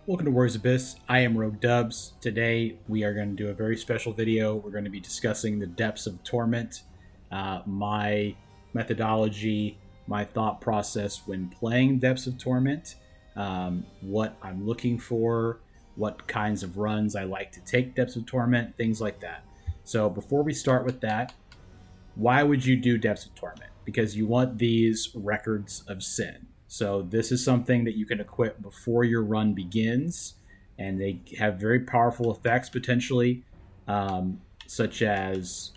Welcome to Warriors Abyss. I am Rogue Dubs. Today we are going to do a very special video. We're going to be discussing the Depths of Torment, my methodology, my thought process when playing Depths of Torment, what I'm looking for, what kinds of runs I like to take Depths of Torment, things like that. So before we start with that, why would you do Depths of Torment? Because you want these records of sin. So this is something that you can equip before your run begins, and they have very powerful effects potentially, such as,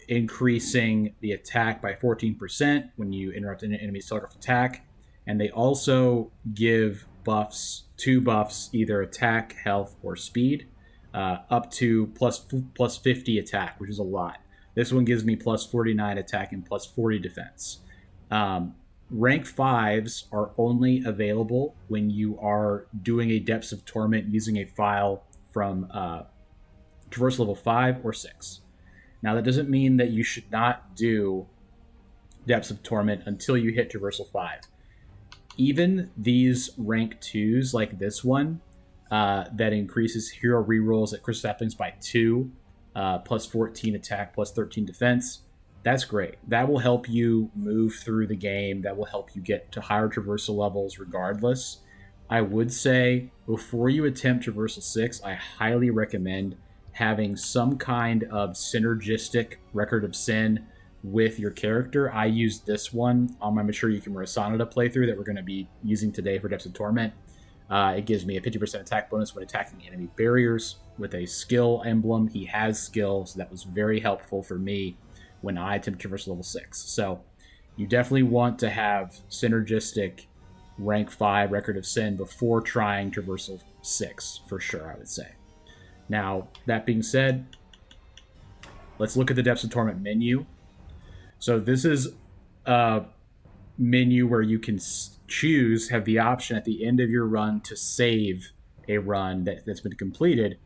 increasing the attack by 14% when you interrupt an enemy's telegraph attack. And they also give buffs, 2 buffs, either attack, health, or speed, up to plus 50 attack, which is a lot. This one gives me plus 49 attack and plus 40 defense. Rank 5s are only available when you are doing a Depths of Torment using a file from Traversal level 5 or 6. Now, that doesn't mean that you should not do Depths of Torment until you hit Traversal 5. Even these rank 2s, like this one, that increases hero rerolls at crystal saplings by 2, plus 14 attack, plus 13 defense. That's great. That will help you move through the game. That will help you get to higher traversal levels regardless. I would say before you attempt Traversal 6, I highly recommend having some kind of synergistic record of sin with your character. I used this one on my Mature Yukimura Sanada playthrough that we're going to be using today for Depths of Torment. It gives me a 50% attack bonus when attacking enemy barriers with a skill emblem. He has skill, so that was very helpful for me when I attempt Traversal level 6. So you definitely want to have synergistic rank 5 record of sin before trying Traversal 6, for sure, I would say. Now, that being said, let's look at the Depths of Torment menu. So this is a menu where you can have the option at the end of your run to save a run that's been completed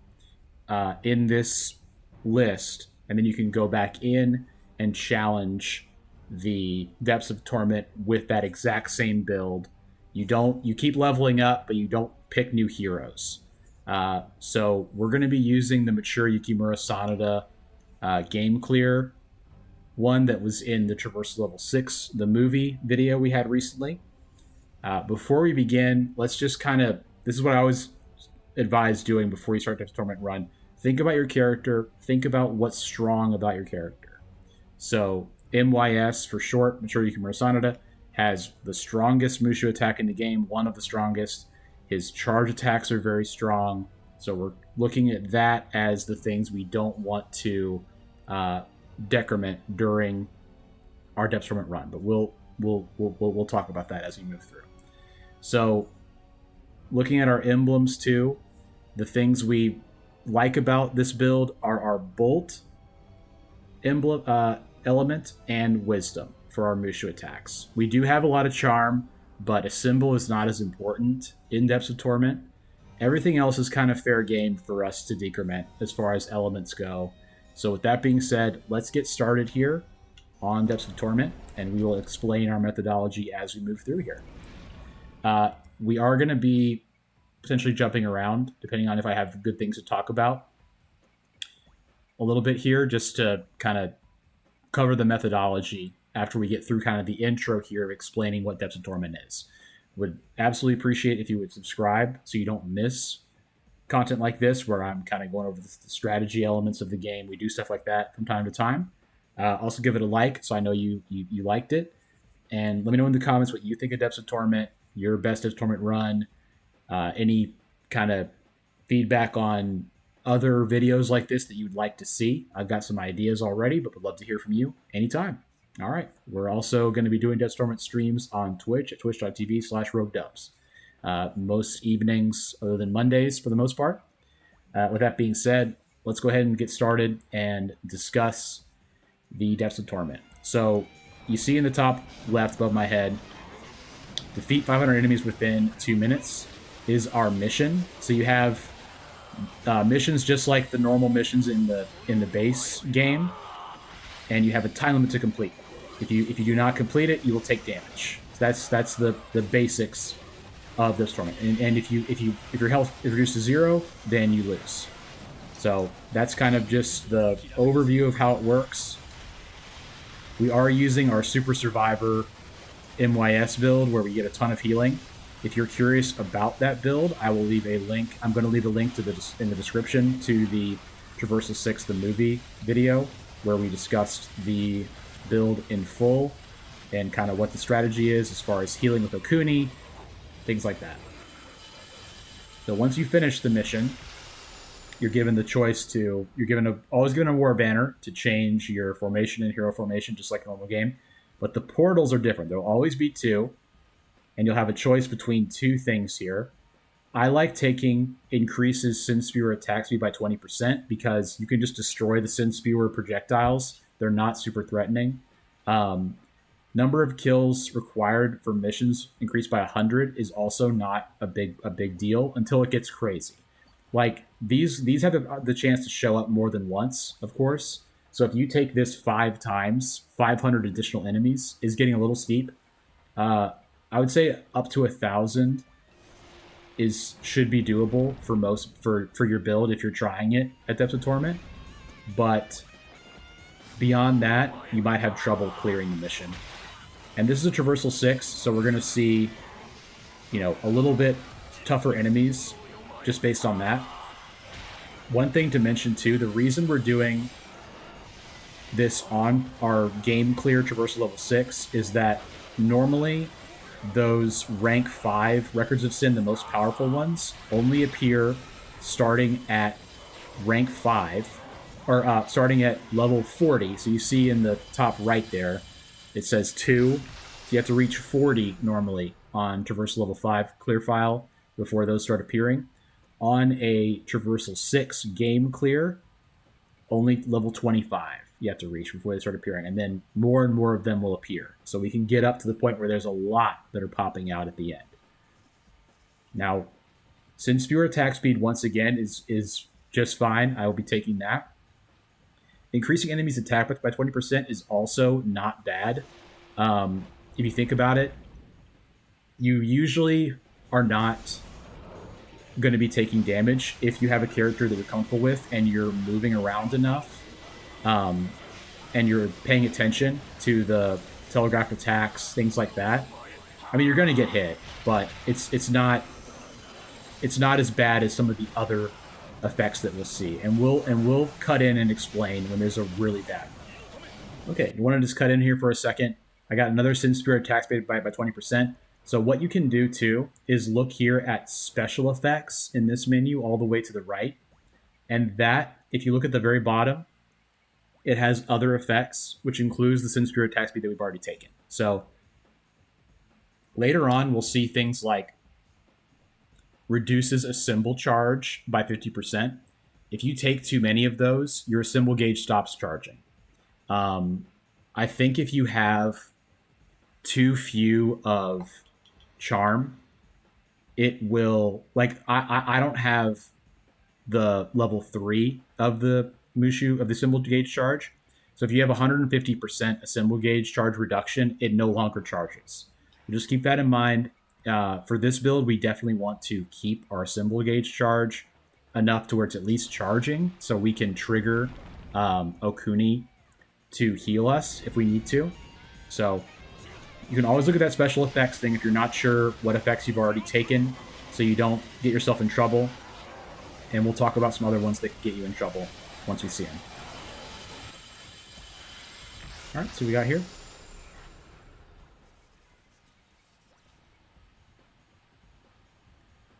in this list, and then you can go back in and challenge the Depths of Torment with that exact same build. You keep leveling up, but you don't pick new heroes. So we're going to be using the Mature Yukimura Sanada game clear one that was in the Traversal level 6, the movie video we had recently. Before we begin, let's just this is what I always advise doing before you start Depths of Torment run. Think about your character. Think about what's strong about your character. So MYS, for short, Mature Yukimura Sanada, has the strongest Mushu attack in the game, one of the strongest. His charge attacks are very strong. So we're looking at that as the things we don't want to decrement during our Depths of Torment run. But we'll talk about that as we move through. So looking at our emblems too, the things we like about this build are our bolt emblem element and wisdom for our Mushu attacks. We do have a lot of charm, but a symbol is not as important in Depths of Torment. Everything else is kind of fair game for us to decrement as far as elements go. So with that being said, let's get started here on Depths of Torment, and we will explain our methodology as we move through here. We are going to be potentially jumping around, depending on if I have good things to talk about a little bit here, just to kind of cover the methodology after we get through kind of the intro here of explaining what Depths of Torment is. Would absolutely appreciate if you would subscribe so you don't miss content like this, where I'm kind of going over the strategy elements of the game. We do stuff like that from time to time. Also give it a like so I know you liked it. And let me know in the comments what you think of Depths of Torment, your best Depths of Torment run, any kind of feedback on other videos like this that you'd like to see. I've got some ideas already, but would love to hear from you anytime. All right. We're also going to be doing Depths of Torment streams on Twitch at twitch.tv/roguedubs. Most evenings other than Mondays for the most part. With that being said, let's go ahead and get started and discuss the Depths of Torment. So you see in the top left above my head, defeat 500 enemies within 2 minutes is our mission. So you have missions just like the normal missions in the base game, and you have a time limit to complete. If you do not complete it, you will take damage. So that's the basics of this tournament. And if your health is reduced to 0, then you lose. So that's kind of just the overview of how it works. We are using our Super Survivor MYS build where we get a ton of healing. If you're curious about that build, I will leave a link. I'm going to leave a link in the description to the Traversal 6, the movie video, where we discussed the build in full and kind of what the strategy is as far as healing with Okuni, things like that. So once you finish the mission, you're given the choice to, always given a war banner to change your formation and hero formation, just like a normal game. But the portals are different. There'll always be 2, and you'll have a choice between 2 things here. I like taking increases Sin Spewer attack speed by 20% because you can just destroy the Sin Spewer projectiles. They're not super threatening. Number of kills required for missions increased by 100 is also not a big deal until it gets crazy. Like these have the chance to show up more than once, of course. So if you take this 5 times, 500 additional enemies is getting a little steep. I would say up to 1,000 should be doable for your build if you're trying it at Depths of Torment. But beyond that, you might have trouble clearing the mission. And this is a Traversal 6, so we're going to see, a little bit tougher enemies just based on that. One thing to mention too, the reason we're doing this on our game clear Traversal level 6 is that normally those rank 5 Records of Sin, the most powerful ones, only appear starting at rank 5, or starting at level 40. So you see in the top right there, it says 2. So you have to reach 40 normally on Traversal level 5 clear file before those start appearing. On a Traversal 6 game clear, only level 25 you have to reach before they start appearing. And then more and more of them will appear. So we can get up to the point where there's a lot that are popping out at the end. Now, Sin Spewer attack speed, once again, is just fine. I will be taking that. Increasing enemies' attack by 20% is also not bad. If you think about it, you usually are not going to be taking damage if you have a character that you're comfortable with and you're moving around enough, and you're paying attention to the telegraphed attacks, things like that. I mean, you're going to get hit, but it's not as bad as some of the other effects that we'll see, and we'll cut in and explain when there's a really bad one. Okay, you want to just cut in here for a second. I got another Sin Spewer attack speed by 20%. So what you can do too is look here at special effects in this menu all the way to the right, and that, if you look at the very bottom, it has other effects, which includes the Sin Spewer attack speed that we've already taken. So later on, we'll see things like reduces a symbol charge by 50%. If you take too many of those, your symbol gauge stops charging. I think if you have too few of charm, it will, like, I don't have the level 3 of the Mushu, of the symbol gauge charge. So if you have 150% a symbol gauge charge reduction, it no longer charges. Just keep that in mind. For this build, we definitely want to keep our symbol gauge charge enough to where it's at least charging, so we can trigger Okuni to heal us if we need to. So you can always look at that special effects thing if you're not sure what effects you've already taken, so you don't get yourself in trouble. And we'll talk about some other ones that could get you in trouble once we see them. All right, so we got here.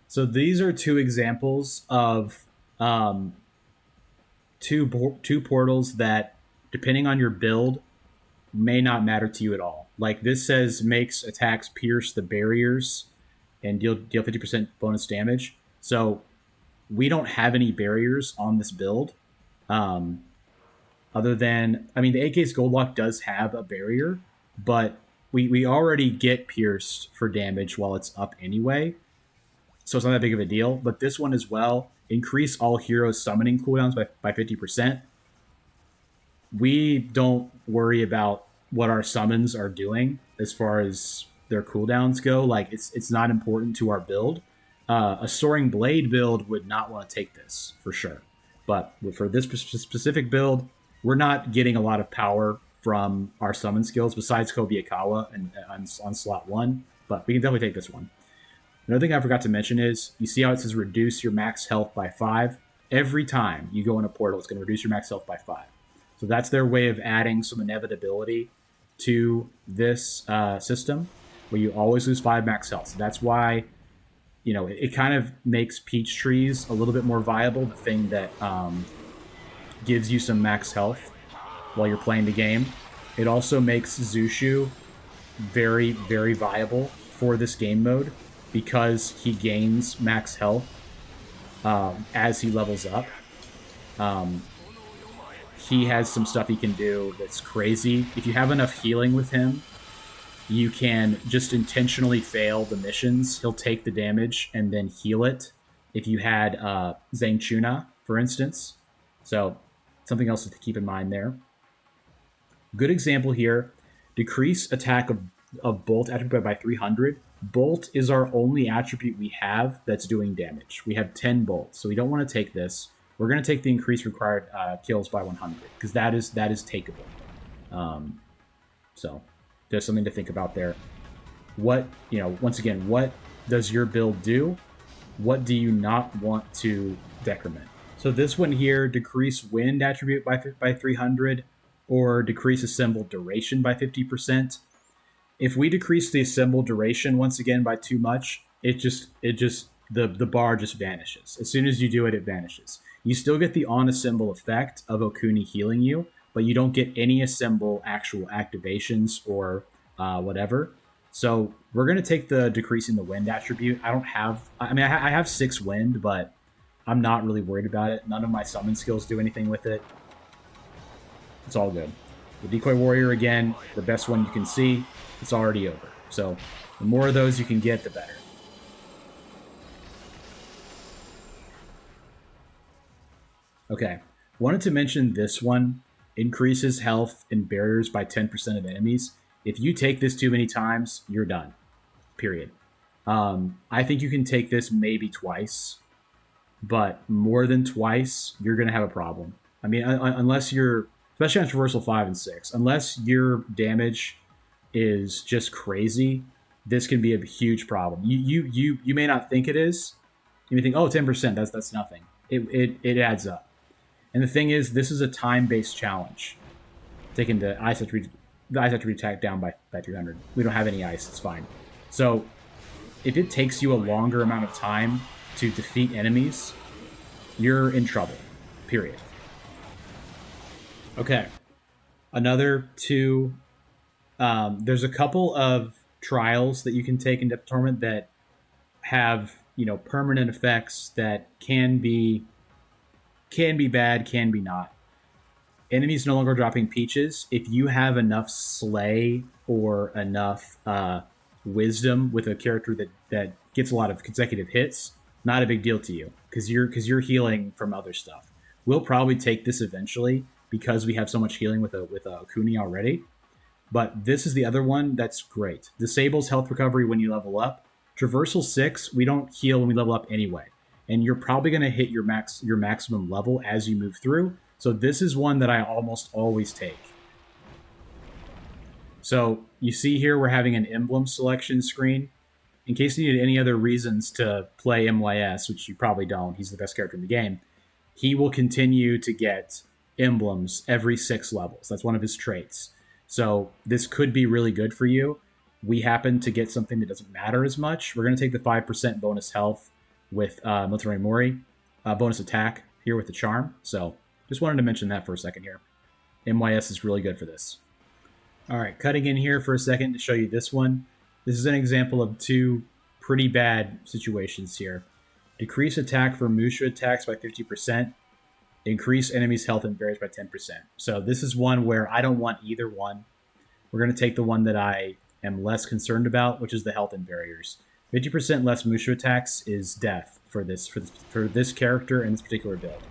So these are 2 examples of two portals that, depending on your build, may not matter to you at all. Like this says makes attacks pierce the barriers and deal 50% bonus damage. So we don't have any barriers on this build. Other than, I mean, the AK's Goldlock does have a barrier, but we already get pierced for damage while it's up anyway. So it's not that big of a deal. But this one as well, increase all heroes summoning cooldowns by 50%. We don't worry about what our summons are doing as far as their cooldowns go, like it's not important to our build. A Soaring Blade build would not want to take this for sure. But for this specific build, we're not getting a lot of power from our summon skills besides Kobayakawa and on slot 1. But we can definitely take this one. Another thing I forgot to mention is, you see how it says reduce your max health by 5? Every time you go in a portal, it's going to reduce your max health by 5. So that's their way of adding some inevitability to this system, where you always lose 5 max health. So that's why, you know, it kind of makes Peach Trees a little bit more viable, the thing that gives you some max health while you're playing the game. It also makes Zushu very, very viable for this game mode, because he gains max health as he levels up. He has some stuff he can do that's crazy. If you have enough healing with him, you can just intentionally fail the missions. He'll take the damage and then heal it. If you had Zhang Chuna, for instance. So something else to keep in mind there. Good example here. Decrease attack of Bolt attribute by 300. Bolt is our only attribute we have that's doing damage. We have 10 bolts, so we don't want to take this. We're going to take the increased required kills by 100, because that is takeable. So there's something to think about there. What, you know, once again, what does your build do? What do you not want to decrement? So this one here, decrease wind attribute by 300, or decrease assembled duration by 50%. If we decrease the assembled duration once again by too much, the bar just vanishes. As soon as you do it, it vanishes. You still get the on-assemble effect of Okuni healing you, but you don't get any assemble actual activations or whatever. So we're going to take the decreasing the wind attribute. I have 6 wind, but I'm not really worried about it. None of my summon skills do anything with it. It's all good. The Decoy Warrior, again, the best one you can see. It's already over. So the more of those you can get, the better. Okay, wanted to mention this one. Increases health and barriers by 10% of enemies. If you take this too many times, you're done. Period. I think you can take this maybe twice, but more than twice, you're going to have a problem. I mean, unless you're, especially on Traversal 5 and 6, unless your damage is just crazy, this can be a huge problem. You may not think it is. You may think, oh, 10%, that's nothing. It adds up. And the thing is, this is a time-based challenge. Taking the ice attribute attack down by 300. We don't have any ice, it's fine. So if it takes you a longer amount of time to defeat enemies, you're in trouble. Period. Okay. Another 2. There's a couple of trials that you can take in Depths of Torment that have, you know, permanent effects that can be bad, can be not. Enemies no longer dropping peaches. If you have enough slay or enough wisdom with a character that gets a lot of consecutive hits, not a big deal to you, because you're healing from other stuff. We'll probably take this eventually because we have so much healing with a Okuni already. But this is the other one that's great. Disables health recovery when you level up. Traversal 6, we don't heal when we level up anyway. And you're probably going to hit your maximum level as you move through. So this is one that I almost always take. So you see here we're having an emblem selection screen. In case you need any other reasons to play MYS, which you probably don't, he's the best character in the game, he will continue to get emblems every 6 levels. That's one of his traits. So this could be really good for you. We happen to get something that doesn't matter as much. We're going to take the 5% bonus health with Military Mori, bonus attack here with the charm. So just wanted to mention that for a second here. MYS is really good for this. All right, cutting in here for a second to show you this one. This is an example of 2 pretty bad situations here. Decrease attack for Musha attacks by 50%. Increase enemies' health and barriers by 10%. So this is one where I don't want either one. We're going to take the one that I am less concerned about, which is the health and barriers. 50% less Musha attacks is death for this character and this particular build.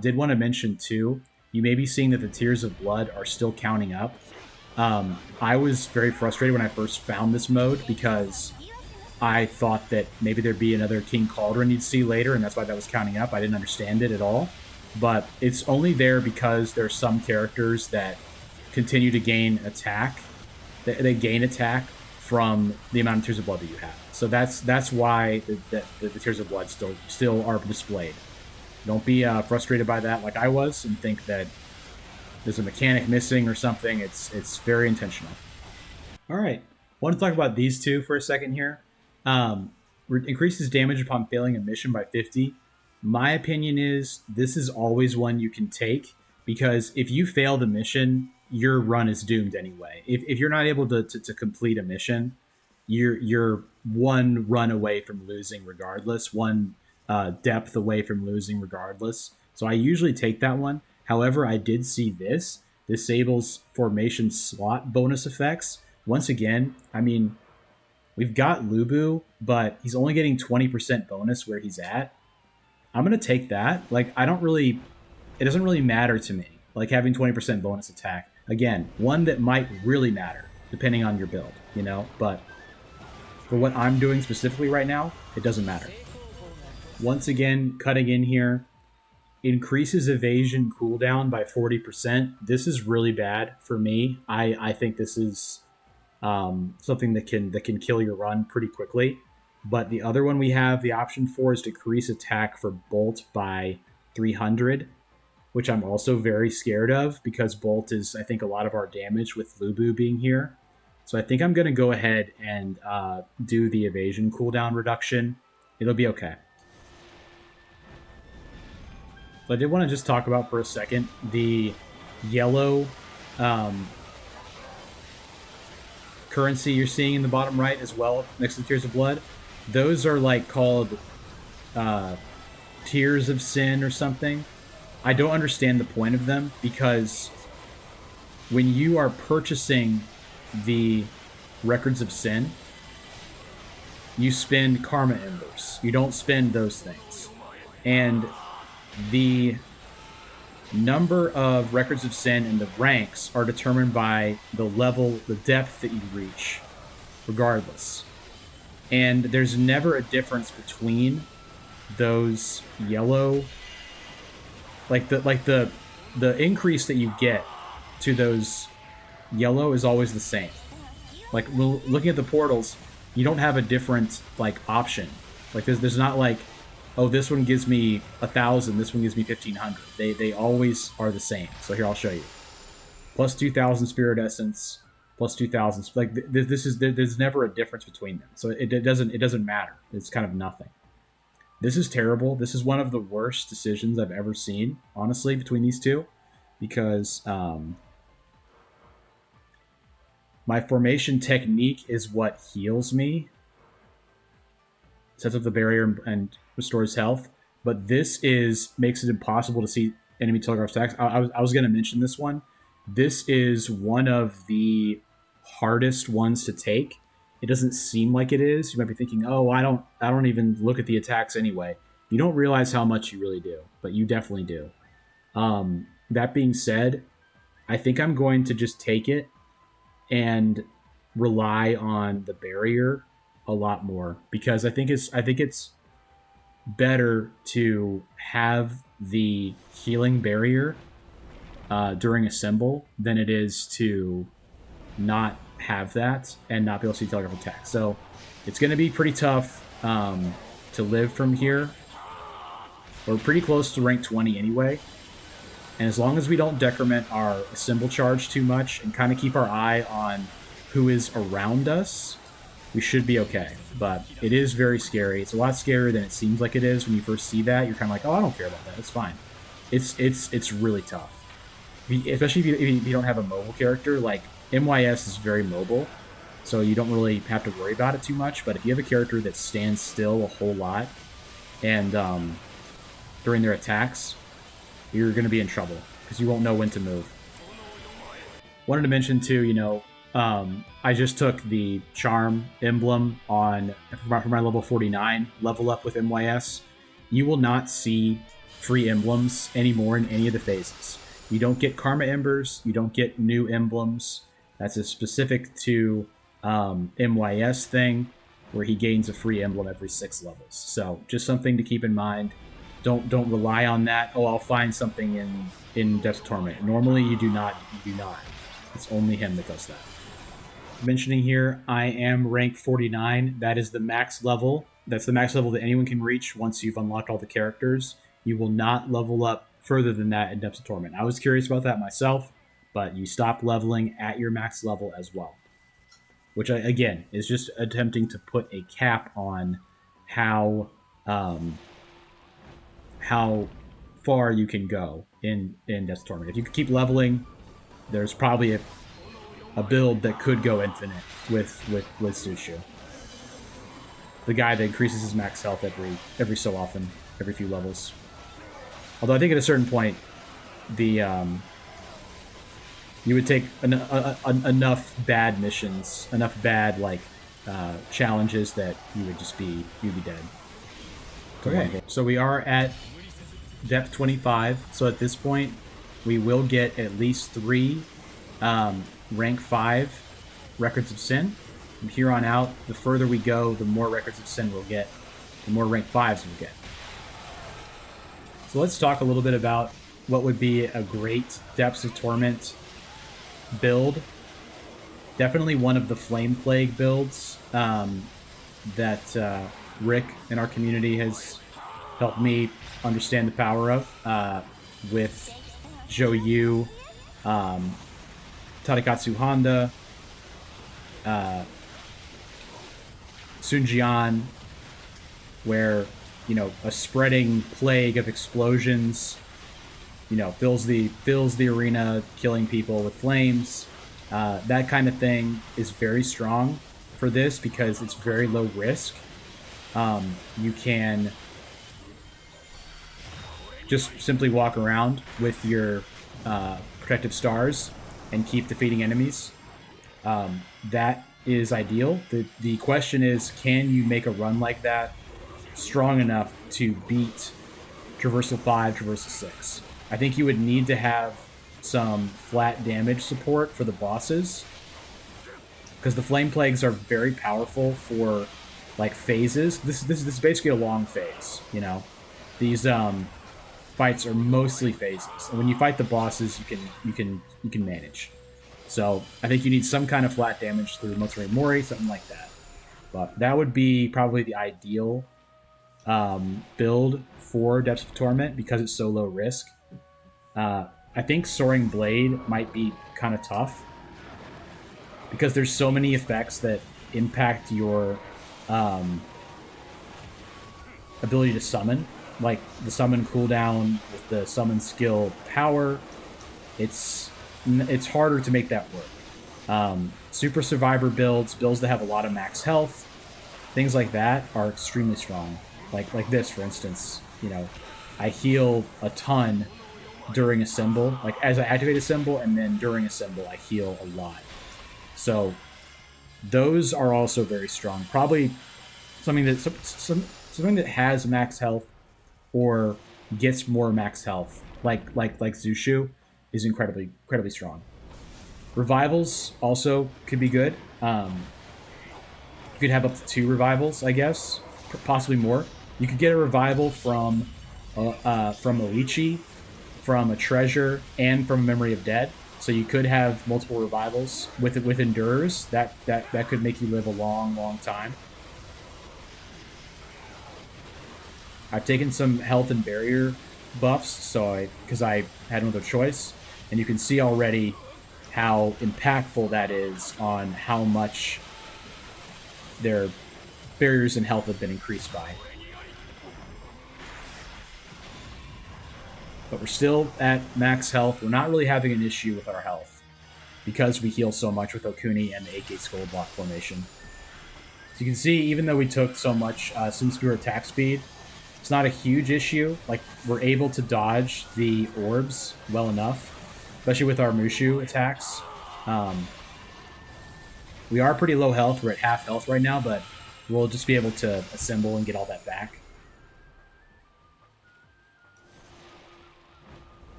Did want to mention too, you may be seeing that the Tears of Blood are still counting up. I was very frustrated when I first found this mode because I thought that maybe there'd be another King Cauldron you'd see later, and that's why that was counting up. I didn't understand it at all. But it's only there because there's some characters that continue to gain attack. They gain attack from the amount of Tears of Blood that you have. So that's why the Tears of Blood still are displayed. Don't be frustrated by that like I was and think that there's a mechanic missing or something. It's very intentional. All right. I want to talk about these two for a second here. Increases damage upon failing a mission by 50. My opinion is this is always one you can take because if you fail the mission, your run is doomed anyway. If you're not able to complete a mission, you're one run away from losing regardless, one depth away from losing regardless. So I usually take that one. However, I did see this disables formation slot bonus effects. Once again, I mean, we've got Lubu, but he's only getting 20% bonus where he's at. I'm going to take that. Like, it doesn't really matter to me, like having 20% bonus attack. Again, one that might really matter depending on your build, you know? But for what I'm doing specifically right now, it doesn't matter. Once again, cutting in here, increases evasion cooldown by 40%. This is really bad for me. I think this is something that can kill your run pretty quickly. But the other one we have the option for is decrease attack for Bolt by 300, which I'm also very scared of because Bolt is, I think, a lot of our damage with Lubu being here. So I think I'm going to go ahead and do the evasion cooldown reduction. It'll be okay. So I did want to just talk about for a second the yellow currency you're seeing in the bottom right as well next to the Tears of Blood. Those are like called Tears of Sin or something. I don't understand the point of them because when you are purchasing the Records of Sin, you spend Karma Embers. You don't spend those things. And the number of Records of Sin and the ranks are determined by the level, the depth that you reach, regardless. And there's never a difference between those yellow, like the increase that you get to those yellow is always the same. Like looking at the portals, you don't have a different like option. Like there's not like, oh, this one gives me 1,000, this one gives me 1,500. They always are the same. So here, I'll show you. Plus 2,000 Spirit Essence, plus 2,000. Like there's never a difference between them. So it doesn't matter. It's kind of nothing. This is terrible. This is one of the worst decisions I've ever seen, honestly, between these two, because my formation technique is what heals me, sets up the barrier and restores health, but this makes it impossible to see enemy telegraph stacks. I was going to mention this one. This is one of the hardest ones to take. It doesn't seem like it is. You might be thinking, oh, I don't even look at the attacks anyway. You don't realize how much you really do, but you definitely do. That being said, I think I'm going to just take it and rely on the barrier a lot more because I think it's better to have the healing barrier during assemble than it is to not have that and not be able to see telegraph attack. So it's going to be pretty tough to live from here. We're pretty close to rank 20 anyway. And as long as we don't decrement our assemble charge too much and kind of keep our eye on who is around us, we should be okay. But it is very scary. It's a lot scarier than it seems like it is when you first see that. You're kind of like, oh, I don't care about that. It's fine. It's really tough. Especially if you don't have a mobile character. Like, MYS is very mobile, so you don't really have to worry about it too much. But if you have a character that stands still a whole lot and during their attacks, you're going to be in trouble because you won't know when to move. Wanted to mention too, I just took the Charm emblem for my level 49 level up with MYS. You will not see free emblems anymore in any of the phases. You don't get Karma Embers. You don't get new emblems. That's a specific to MYS thing where he gains a free emblem every 6 levels. So just something to keep in mind. Don't rely on that. Oh, I'll find something in Depths of Torment. Normally you do not. You do not. It's only him that does that. Mentioning here, I am rank 49. That is the max level. That's the max level that anyone can reach once you've unlocked all the characters. You will not level up further than that in Depths of Torment. I was curious about that myself, but you stop leveling at your max level as well. Which, again, is just attempting to put a cap on how far you can go in Depths of Torment. If you could keep leveling, there's probably a build that could go infinite with Zushu. The guy that increases his max health every so often, every few levels. Although I think at a certain point, the you would take enough bad missions, enough bad challenges that you'd be dead. Okay, so we are at depth 25. So at this point, we will get at least 3 rank 5 records of sin. From here on out, the further we go, the more records of sin we'll get, the more rank 5s we'll get. So let's talk a little bit about what would be a great Depths of Torment build. Definitely one of the Flame Plague builds that Rick in our community has helped me understand the power of with Zhou Tadakatsu Honda, Sunjian, where, you know, a spreading plague of explosions, you know, fills the arena, killing people with flames. That kind of thing is very strong for this because it's very low risk. You can just simply walk around with your protective stars and keep defeating enemies. That is ideal. The question is, can you make a run like that strong enough to beat Traversal 5, Traversal 6? I think you would need to have some flat damage support for the bosses, because the Flame Plagues are very powerful for like phases. This is basically a long phase, you know. These fights are mostly phases, and when you fight the bosses, you can manage. So I think you need some kind of flat damage through Motsuri Mori, something like that. But that would be probably the ideal build for Depths of Torment because it's so low risk. I think Soaring Blade might be kind of tough because there's so many effects that impact your ability to summon, like the summon cooldown with the summon skill power. It's harder to make that work. Super Survivor builds that have a lot of max health, things like that are extremely strong. Like this, for instance, you know, I heal a ton during a symbol, like as I activate a symbol, and then during a symbol I heal a lot. So those are also very strong. Probably something that has max health or gets more max health, like Zushu, is incredibly strong. Revivals also could be good. You could have up to 2 revivals, I guess, possibly more. You could get a revival from Oichi, from a treasure, and from Memory of Dead. So you could have multiple revivals with Endures. That could make you live a long time. I've taken some health and barrier buffs, because I had no other choice, and you can see already how impactful that is on how much their barriers and health have been increased by. But we're still at max health. We're not really having an issue with our health because we heal so much with Okuni and the 8-gate Skull Block formation. So you can see, even though we took so much Sin Spear attack speed, it's not a huge issue. Like, we're able to dodge the orbs well enough, especially with our Mushu attacks. We are pretty low health. We're at half health right now, but we'll just be able to assemble and get all that back.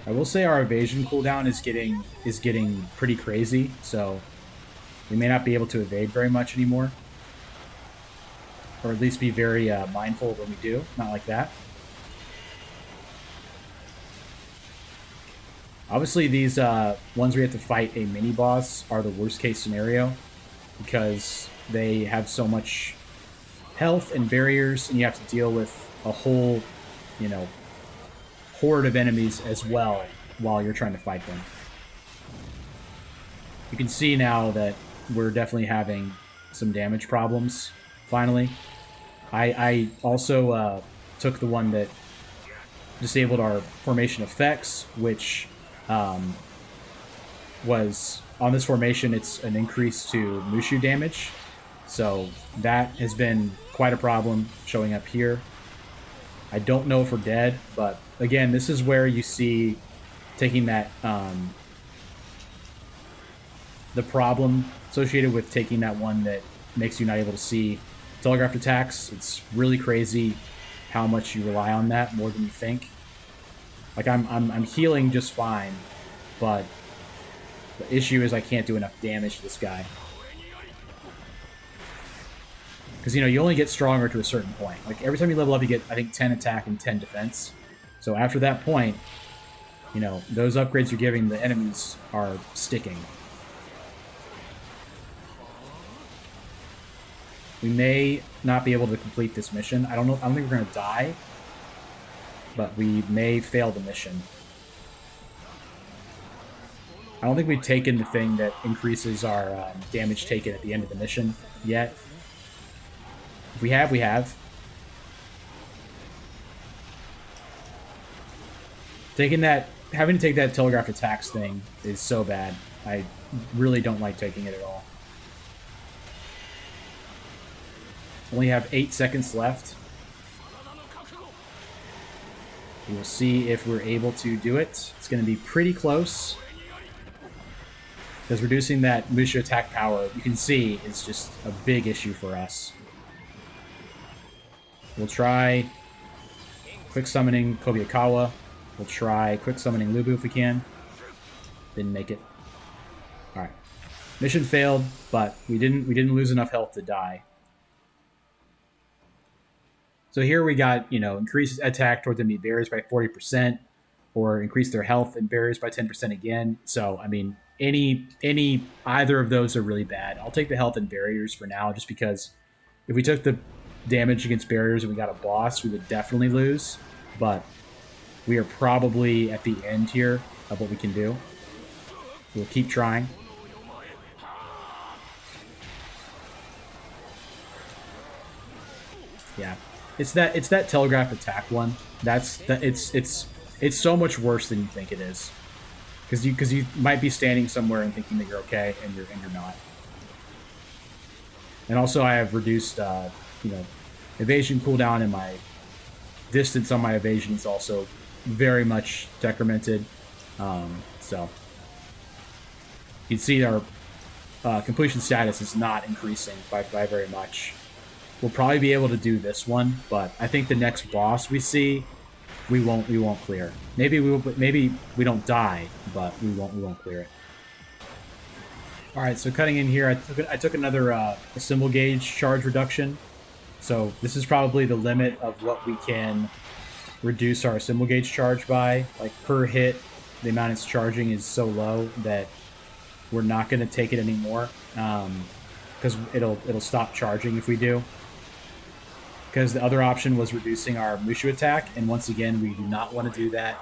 I will say our evasion cooldown is getting pretty crazy, so we may not be able to evade very much anymore, or at least be very mindful when we do. Not like that. Obviously, these ones where you have to fight a mini boss are the worst case scenario because they have so much health and barriers, and you have to deal with a whole, you know, horde of enemies as well while you're trying to fight them. You can see now that we're definitely having some damage problems, finally. I also took the one that disabled our formation effects, which was, on this formation, it's an increase to Mushu damage. So that has been quite a problem showing up here. I don't know if we're dead, but again, this is where you see taking that, the problem associated with taking that one that makes you not able to see telegraphed attacks. It's really crazy how much you rely on that more than you think. Like, I'm healing just fine, but the issue is I can't do enough damage to this guy. Because, you know, you only get stronger to a certain point. Like, every time you level up, you get, I think, 10 attack and 10 defense. So after that point, you know, those upgrades you're giving the enemies are sticking. We may not be able to complete this mission. I don't think we're going to die, but we may fail the mission. I don't think we've taken the thing that increases our damage taken at the end of the mission yet. If we have, we have. Having to take that telegraphed attacks thing is so bad. I really don't like taking it at all. Only have 8 seconds left. We will see if we're able to do it. It's going to be pretty close. Because reducing that Mushu attack power, you can see, is just a big issue for us. We'll try quick summoning Kobayakawa. We'll try quick summoning Lubu if we can. Didn't make it. Alright. Mission failed, but we didn't lose enough health to die. So here we got, you know, increase attack towards enemy barriers by 40%, or increase their health and barriers by 10% again. So, I mean, either of those are really bad. I'll take the health and barriers for now, just because if we took the damage against barriers and we got a boss, we would definitely lose. But we are probably at the end here of what we can do. We'll keep trying. Yeah. It's that telegraph attack one. It's so much worse than you think it is. Because you might be standing somewhere and thinking that you're okay, and you're not. And also, I have reduced you know, evasion cooldown, and my distance on my evasion is also very much decremented. So you can see our completion status is not increasing by very much. We'll probably be able to do this one, but I think the next boss we see, we won't clear. Maybe we don't die, but we won't clear it. All right, so cutting in here, I took another symbol gauge charge reduction. So this is probably the limit of what we can reduce our symbol gauge charge by. Like, per hit, the amount it's charging is so low that we're not going to take it anymore, because it'll stop charging if we do. Because the other option was reducing our Mushu attack, and once again, we do not want to do that.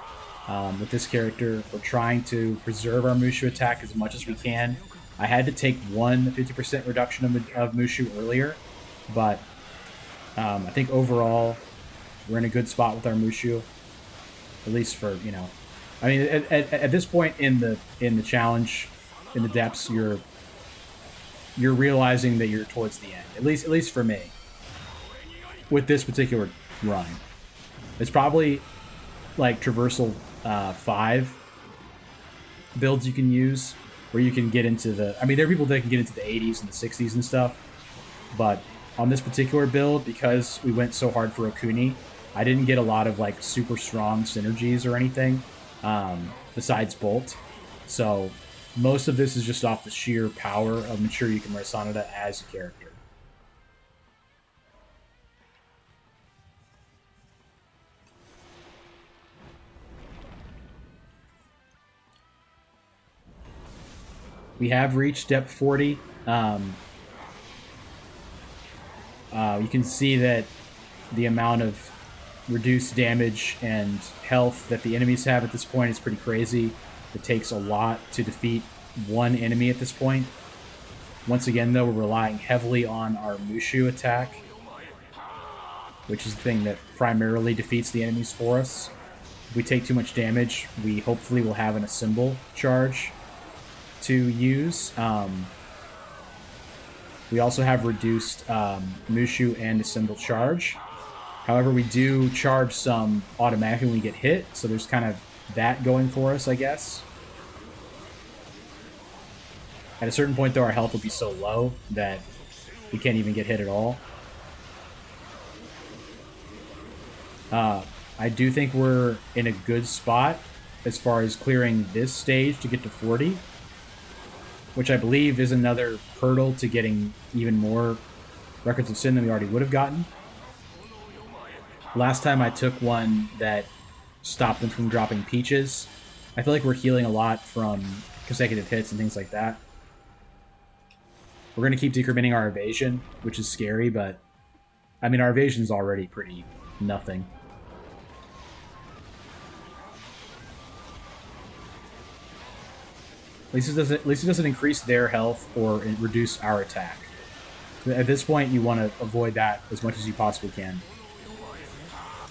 With this character, we're trying to preserve our Mushu attack as much as we can. I had to take one 50% reduction of Mushu earlier, but I think overall we're in a good spot with our Mushu, at least for, you know, I mean, at this point in the challenge, in the depths, you're realizing that you're towards the end. At least for me, with this particular run, it's probably like Traversal 5 builds you can use, where you can get into the, I mean, there are people that can get into the 80s and the 60s and stuff, but on this particular build, because we went so hard for Okuni, I didn't get a lot of like super strong synergies or anything, besides Bolt. So most of this is just off the sheer power of Mature Yukimura Sanada as a character. We have reached depth 40. You can see that the amount of reduced damage and health that the enemies have at this point is pretty crazy. It takes a lot to defeat one enemy at this point. Once again, though, we're relying heavily on our Mushu attack, which is the thing that primarily defeats the enemies for us. If we take too much damage, we hopefully will have an Assemble charge to use. We also have reduced Mushu and Assemble charge. However, we do charge some automatically when we get hit, so there's kind of that going for us, I guess. At a certain point, though, our health will be so low that we can't even get hit at all. I do think we're in a good spot as far as clearing this stage to get to 40, which I believe is another hurdle to getting even more Records of Sin than we already would have gotten. Last time I took one that stopped them from dropping peaches. I feel like we're healing a lot from consecutive hits and things like that. We're going to keep decrementing our evasion, which is scary, but I mean, our evasion is already pretty nothing. At least it doesn't increase their health or reduce our attack. At this point, you want to avoid that as much as you possibly can.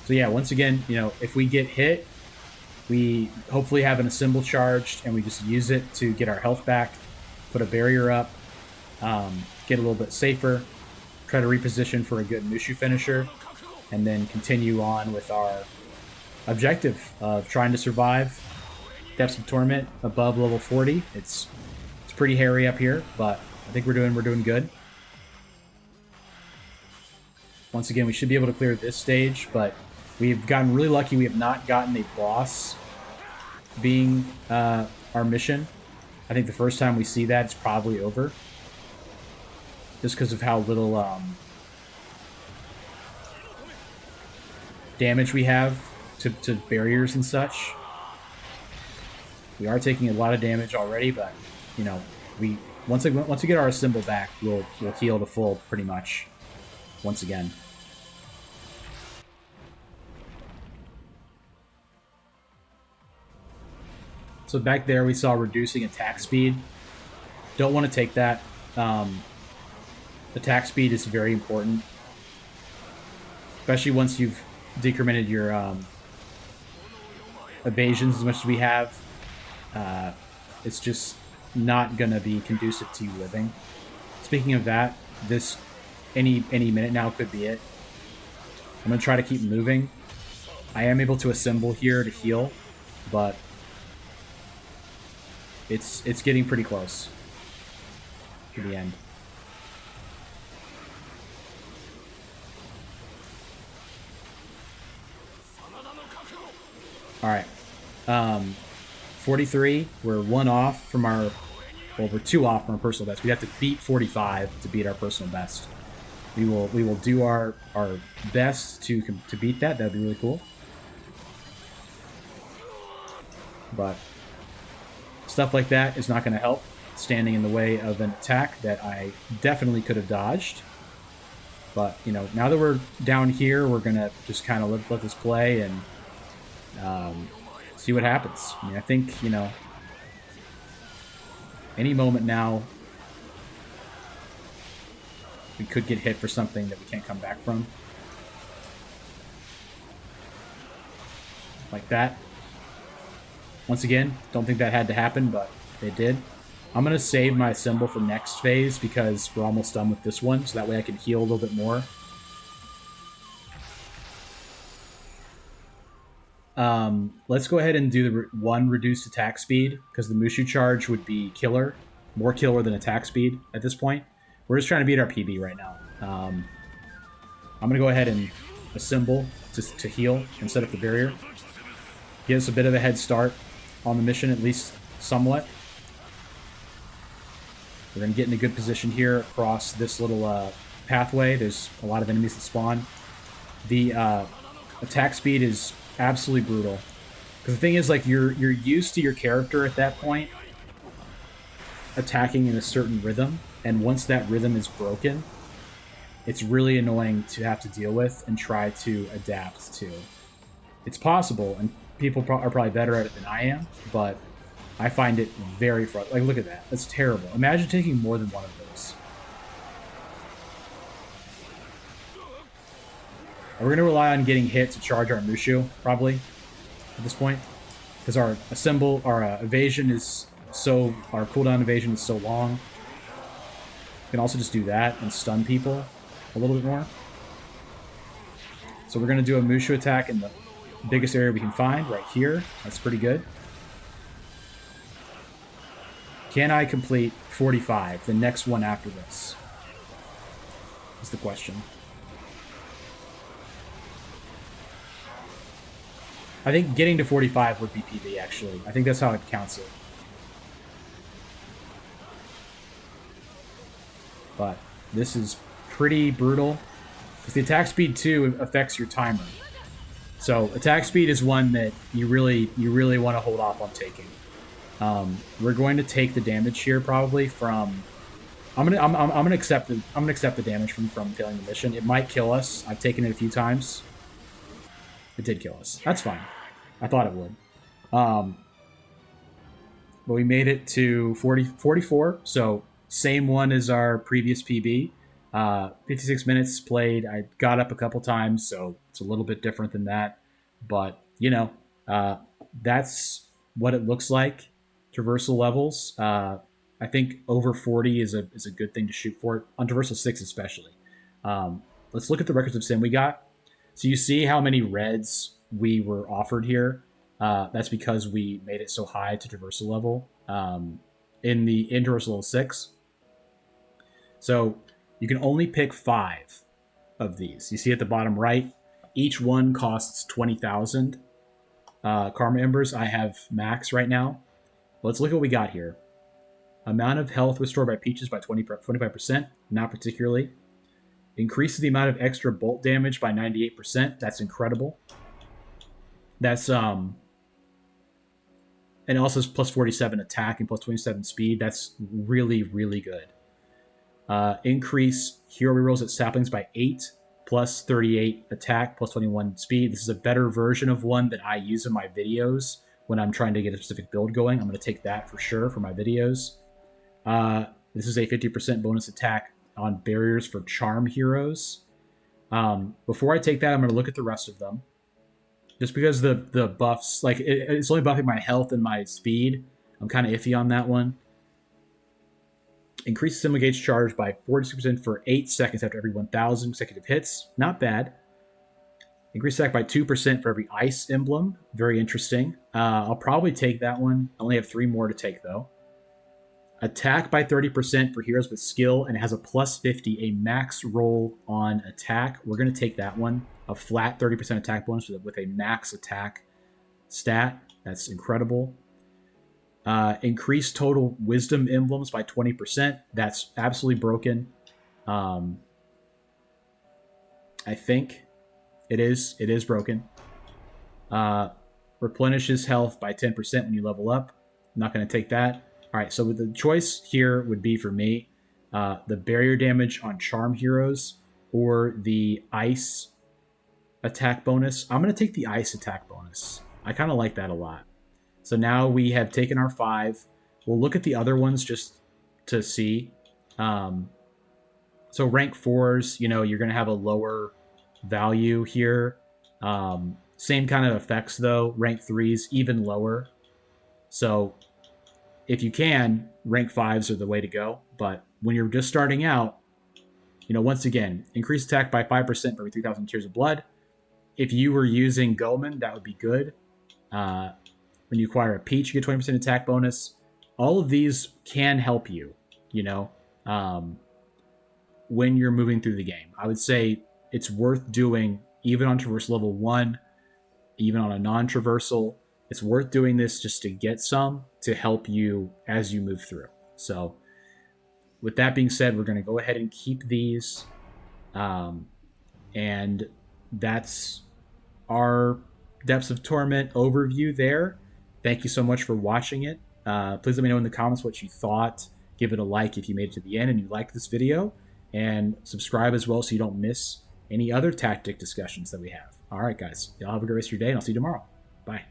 So yeah, once again, you know, if we get hit, we hopefully have an Assemble charged, and we just use it to get our health back, put a barrier up, get a little bit safer, try to reposition for a good Mushu finisher, and then continue on with our objective of trying to survive Depths of Torment above level 40. It's pretty hairy up here, but I think we're doing good. Once again, we should be able to clear this stage, but we've gotten really lucky. We have not gotten a boss being our mission. I think the first time we see that, it's probably over. Just because of how little damage we have to barriers and such. We are taking a lot of damage already, but you know, once we get our Assemble back, we'll heal to full pretty much once again. So back there we saw reducing attack speed. Don't want to take that. Attack speed is very important, especially once you've decremented your evasions as much as we have. It's just not gonna be conducive to you living. Speaking of that, this any minute now could be it. I'm gonna try to keep moving. I am able to Assemble here to heal, but it's getting pretty close to the end. All right. 43, we're one off from our, well, we're two off from our personal best. We have to beat 45 to beat our personal best. We will do our best to beat that. That'd be really cool. But stuff like that is not going to help, standing in the way of an attack that I definitely could have dodged. But, you know, now that we're down here, we're going to just kind of let this play and see what happens. I mean, I think, you know, any moment now, we could get hit for something that we can't come back from. Like that. Once again, don't think that had to happen, but it did. I'm going to save my Assemble for next phase because we're almost done with this one, so that way I can heal a little bit more. Let's go ahead and do the one reduced attack speed, because the Mushu charge would be killer. More killer than attack speed at this point. We're just trying to beat our PB right now. I'm going to go ahead and Assemble to heal and set up the barrier. Get us a bit of a head start on the mission, at least somewhat. We're going to get in a good position here across this little pathway. There's a lot of enemies that spawn. The attack speed is absolutely brutal. Because the thing is, like, you're used to your character at that point attacking in a certain rhythm, and once that rhythm is broken, it's really annoying to have to deal with and try to adapt to. It's possible, and people are probably better at it than I am, but I find it very frustrating. Like, look at that. That's terrible. Imagine taking more than one of those. We're going to rely on getting hit to charge our Mushu, probably, at this point. Because our evasion is so... Our cooldown evasion is so long. We can also just do that and stun people a little bit more. So we're going to do a Mushu attack in the biggest area we can find, right here. That's pretty good. Can I complete 45, the next one after this? Is the question. I think getting to 45 would be PB, actually. I think that's how it counts it. But this is pretty brutal. Because the attack speed, too, affects your timer. So attack speed is one that you really want to hold off on taking. We're going to take the damage here probably from. I'm gonna accept the damage from failing the mission. It might kill us. I've taken it a few times. It did kill us. That's fine. I thought it would. But we made it to 44. So same one as our previous PB. 56 minutes played. I got up a couple times, so it's a little bit different than that. But, you know, that's what it looks like. Traversal levels. I think over 40 is a good thing to shoot for. On Traversal 6 especially. Let's look at the records of sin we got. So you see how many reds we were offered here. That's because we made it so high to Traversal level. In Traversal level 6. So you can only pick 5 of these. You see at the bottom right, each one costs 20,000 Karma Embers. I have max right now. Let's look at what we got here. Amount of health restored by Peaches by 25%. Not particularly. Increases the amount of extra bolt damage by 98%. That's incredible. That's and also is plus 47 attack and plus 27 speed. That's really, really good. Increase hero rerolls at saplings by 8, plus 38 attack, plus 21 speed. This is a better version of one that I use in my videos when I'm trying to get a specific build going. I'm going to take that for sure for my videos. This is a 50% bonus attack on barriers for charm heroes. Before I take that, I'm going to look at the rest of them. Just because the buffs, like, it's only buffing my health and my speed. I'm kind of iffy on that one. Increases Symbol Gauge charge by 46% for 8 seconds after every 1,000 consecutive hits. Not bad. Increase attack by 2% for every ice emblem. Very interesting. I'll probably take that one. I only have 3 more to take, though. Attack by 30% for heroes with skill, and it has a plus 50, a max roll on attack. We're going to take that one. A flat 30% attack bonus with a max attack stat. That's incredible. Increase total wisdom emblems by 20%. That's absolutely broken. I think it is. It is broken. Replenishes health by 10% when you level up. I'm not going to take that. All right, so the choice here would be for me the barrier damage on charm heroes or the ice attack bonus. I'm going to take the ice attack bonus. I kind of like that a lot. So now we have taken our 5. We'll look at the other ones just to see. So rank 4s, you know, you're going to have a lower value here. Same kind of effects, though. Rank 3s, even lower. So if you can, rank 5s are the way to go. But when you're just starting out, you know, once again, increase attack by 5% for every 3,000 tears of blood. If you were using Goman, that would be good. When you acquire a Peach, you get 20% attack bonus. All of these can help you, you know, when you're moving through the game. I would say it's worth doing even on Traversal level 1, even on a non-Traversal. it's worth doing this just to get some to help you as you move through. So with that being said, we're going to go ahead and keep these. And that's our Depths of Torment overview there. Thank you so much for watching it. Please let me know in the comments what you thought. Give it a like if you made it to the end and you like this video. And subscribe as well so you don't miss any other tactic discussions that we have. All right, guys. Y'all have a great rest of your day, and I'll see you tomorrow. Bye.